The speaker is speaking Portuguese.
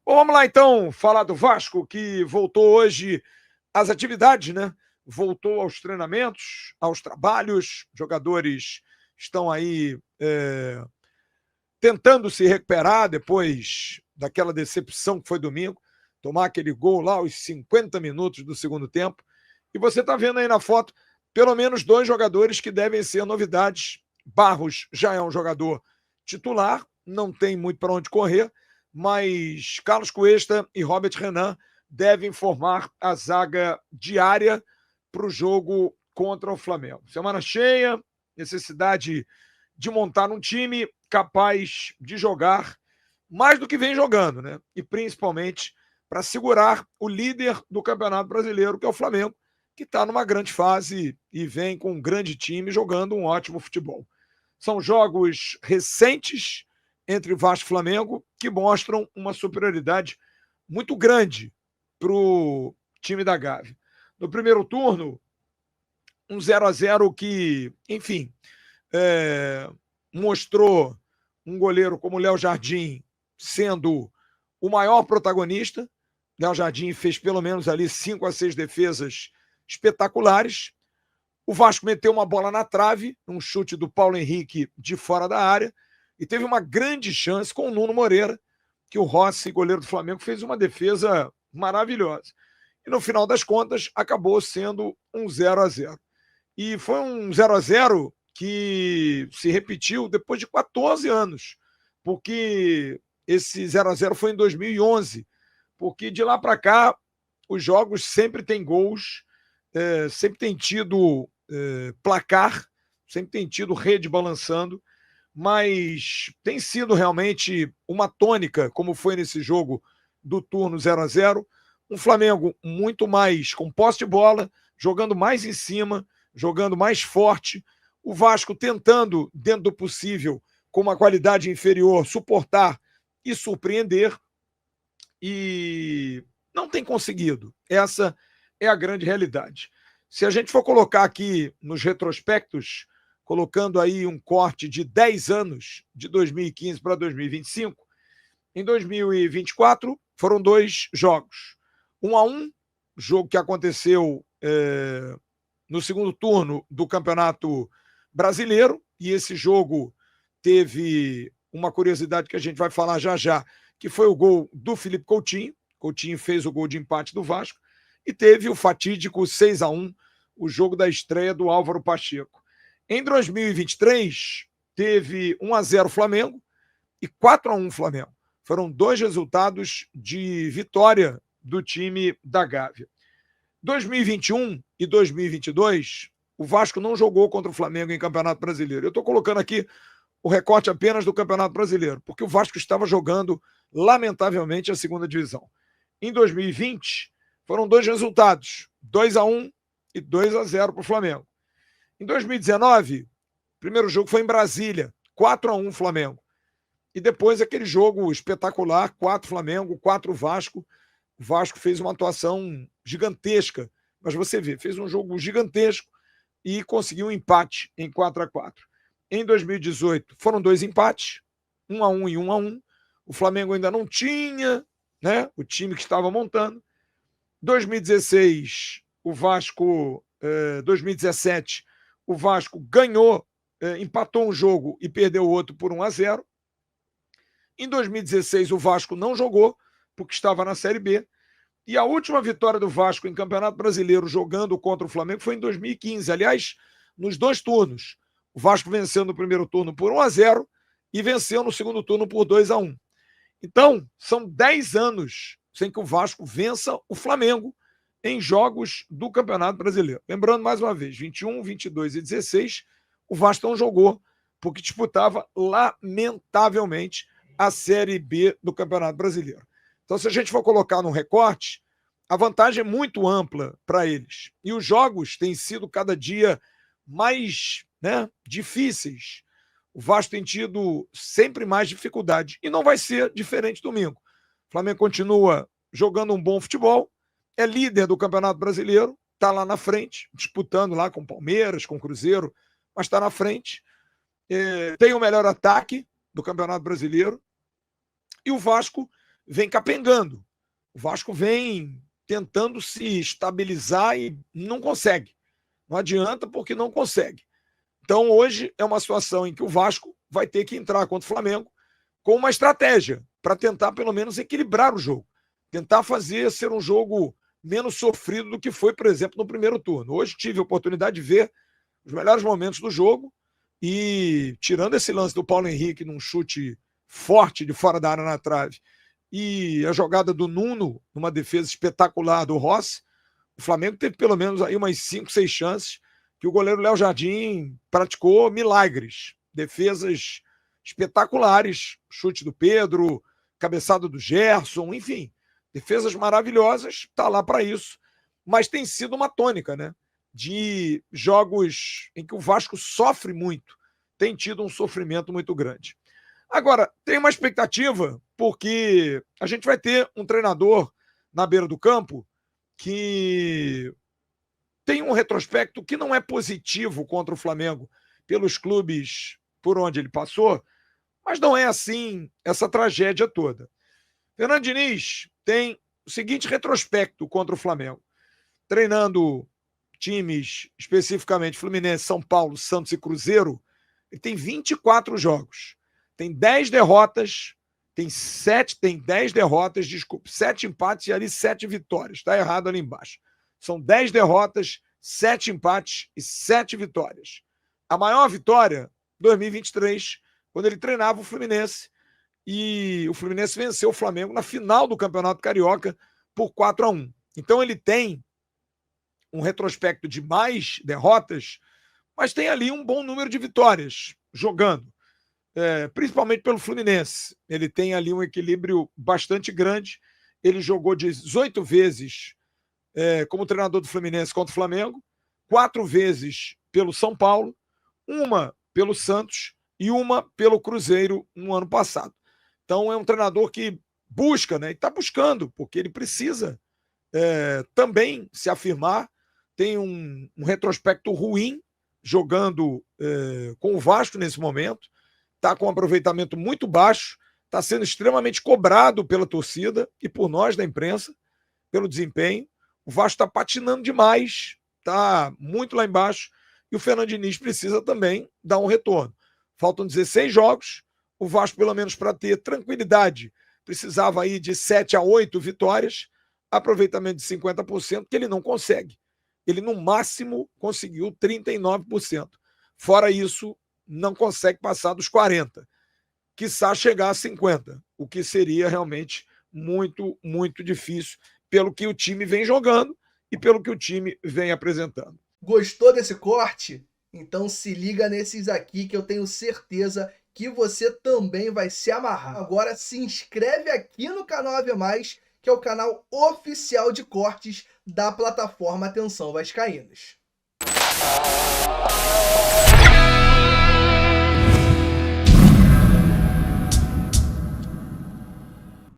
Bom, vamos lá então falar do Vasco, que voltou hoje às atividades, né? Voltou aos treinamentos, aos trabalhos. Jogadores estão aí tentando se recuperar depois daquela decepção que foi domingo, tomar aquele gol lá aos 50 minutos do segundo tempo. E você está vendo aí na foto pelo menos dois jogadores que devem ser novidades. Barros já é um jogador titular, não tem muito para onde correr, mas Carlos Cuesta e Robert Renan devem formar a zaga diária para o jogo contra o Flamengo. Semana cheia, necessidade de montar um time capaz de jogar mais do que vem jogando, né? E principalmente para segurar o líder do Campeonato Brasileiro, que é o Flamengo, que está numa grande fase e vem com um grande time jogando um ótimo futebol. São jogos recentes entre Vasco e Flamengo que mostram uma superioridade muito grande para o time da Gávea. No primeiro turno, um 0-0 que, enfim, mostrou um goleiro como o Léo Jardim sendo o maior protagonista. Léo Jardim fez pelo menos ali 5 a 6 defesas espetaculares. O Vasco meteu uma bola na trave, um chute do Paulo Henrique de fora da área, e teve uma grande chance com o Nuno Moreira, que o Rossi, goleiro do Flamengo, fez uma defesa maravilhosa. E no final das contas, acabou sendo um 0-0. E foi um 0-0 que se repetiu depois de 14 anos, porque esse 0-0 foi em 2011, porque de lá para cá os jogos sempre têm gols, sempre tem tido placar, sempre tem tido rede balançando, mas tem sido realmente uma tônica, como foi nesse jogo do turno 0-0, um Flamengo muito mais com posse de bola, jogando mais em cima, jogando mais forte, o Vasco tentando, dentro do possível, com uma qualidade inferior, suportar e surpreender, e não tem conseguido. Essa é a grande realidade. Se a gente for colocar aqui nos retrospectos, colocando aí um corte de 10 anos, de 2015 para 2025, em 2024 foram 2 jogos. 1-1, jogo que aconteceu no segundo turno do Campeonato Brasileiro, e esse jogo teve uma curiosidade que a gente vai falar já já, que foi o gol do Felipe Coutinho. Coutinho fez o gol de empate do Vasco, e teve o fatídico 6-1, o jogo da estreia do Álvaro Pacheco. Em 2023, teve 1-0 Flamengo e 4-1 Flamengo. Foram 2 resultados de vitória do time da Gávea. 2021 e 2022, o Vasco não jogou contra o Flamengo em Campeonato Brasileiro. Eu estou colocando aqui o recorte apenas do Campeonato Brasileiro, porque o Vasco estava jogando, lamentavelmente, a segunda divisão. Em 2020, foram 2 resultados, 2-1 e 2-0 para o Flamengo. Em 2019, o primeiro jogo foi em Brasília, 4-1 Flamengo. E depois aquele jogo espetacular, 4 Flamengo, 4 Vasco. O Vasco fez uma atuação gigantesca, mas você vê, fez um jogo gigantesco e conseguiu um empate em 4-4. Em 2018, foram 2 empates, 1-1 e 1-1. O Flamengo ainda não tinha, né, o time que estava montando. 2016, o Vasco, 2017, o Vasco ganhou, empatou um jogo e perdeu o outro por 1-0. Em 2016, o Vasco não jogou, porque estava na Série B. E a última vitória do Vasco em Campeonato Brasileiro jogando contra o Flamengo foi em 2015. Aliás, nos 2 turnos. O Vasco venceu no primeiro turno por 1-0 e venceu no segundo turno por 2-1. Então, são 10 anos sem que o Vasco vença o Flamengo em jogos do Campeonato Brasileiro. Lembrando, mais uma vez, 21, 22 e 16, o Vasco não jogou, porque disputava, lamentavelmente, a Série B do Campeonato Brasileiro. Então, se a gente for colocar num recorte, a vantagem é muito ampla para eles. E os jogos têm sido cada dia mais, né, difíceis. O Vasco tem tido sempre mais dificuldade. E não vai ser diferente domingo. O Flamengo continua jogando um bom futebol, é líder do Campeonato Brasileiro, está lá na frente, disputando lá com o Palmeiras, com o Cruzeiro, mas está na frente. Tem o melhor ataque do Campeonato Brasileiro. E o Vasco vem capengando. O Vasco vem tentando se estabilizar e não consegue. Não adianta porque não consegue. Então, hoje é uma situação em que o Vasco vai ter que entrar contra o Flamengo com uma estratégia para tentar, pelo menos, equilibrar o jogo. Tentar fazer ser um jogo menos sofrido do que foi, por exemplo, no primeiro turno. Hoje tive a oportunidade de ver os melhores momentos do jogo e, tirando esse lance do Paulo Henrique num chute forte de fora da área na trave e a jogada do Nuno numa defesa espetacular do Rossi, o Flamengo teve pelo menos aí umas 5, 6 chances que o goleiro Léo Jardim praticou milagres, defesas espetaculares, chute do Pedro, cabeçada do Gerson, enfim, defesas maravilhosas, tá lá para isso, mas tem sido uma tônica, né? De jogos em que o Vasco sofre muito, tem tido um sofrimento muito grande. Agora, tem uma expectativa, porque a gente vai ter um treinador na beira do campo que tem um retrospecto que não é positivo contra o Flamengo pelos clubes por onde ele passou, mas não é assim essa tragédia toda. Fernando Diniz tem o seguinte retrospecto contra o Flamengo, treinando times, especificamente Fluminense, São Paulo, Santos e Cruzeiro, ele tem 24 jogos, tem 10 derrotas, tem 10 derrotas, desculpe, 7 empates e ali 7 vitórias, está errado ali embaixo. São 10 derrotas, 7 empates e 7 vitórias. A maior vitória, 2023, quando ele treinava o Fluminense, e o Fluminense venceu o Flamengo na final do Campeonato Carioca por 4-1. Então ele tem um retrospecto de mais derrotas, mas tem ali um bom número de vitórias jogando, principalmente pelo Fluminense. Ele tem ali um equilíbrio bastante grande. Ele jogou 18 vezes como treinador do Fluminense contra o Flamengo, 4 vezes pelo São Paulo, uma pelo Santos e uma pelo Cruzeiro no ano passado. Então é um treinador que busca, né? E está buscando, porque ele precisa também se afirmar. Tem um retrospecto ruim jogando com o Vasco nesse momento, está com um aproveitamento muito baixo, está sendo extremamente cobrado pela torcida e por nós da imprensa, pelo desempenho. O Vasco está patinando demais, está muito lá embaixo, e o Fernando Diniz precisa também dar um retorno. Faltam 16 jogos, o Vasco, pelo menos para ter tranquilidade, precisava aí de 7 a 8 vitórias, aproveitamento de 50%, que ele não consegue. Ele, no máximo, conseguiu 39%. Fora isso, não consegue passar dos 40%, quiçá chegar a 50%, o que seria realmente muito, muito difícil, pelo que o time vem jogando e pelo que o time vem apresentando. Gostou desse corte? Então se liga nesses aqui que eu tenho certeza que você também vai se amarrar. Agora se inscreve aqui no canal AV+, que é o canal oficial de cortes da plataforma Atenção Vascaínos.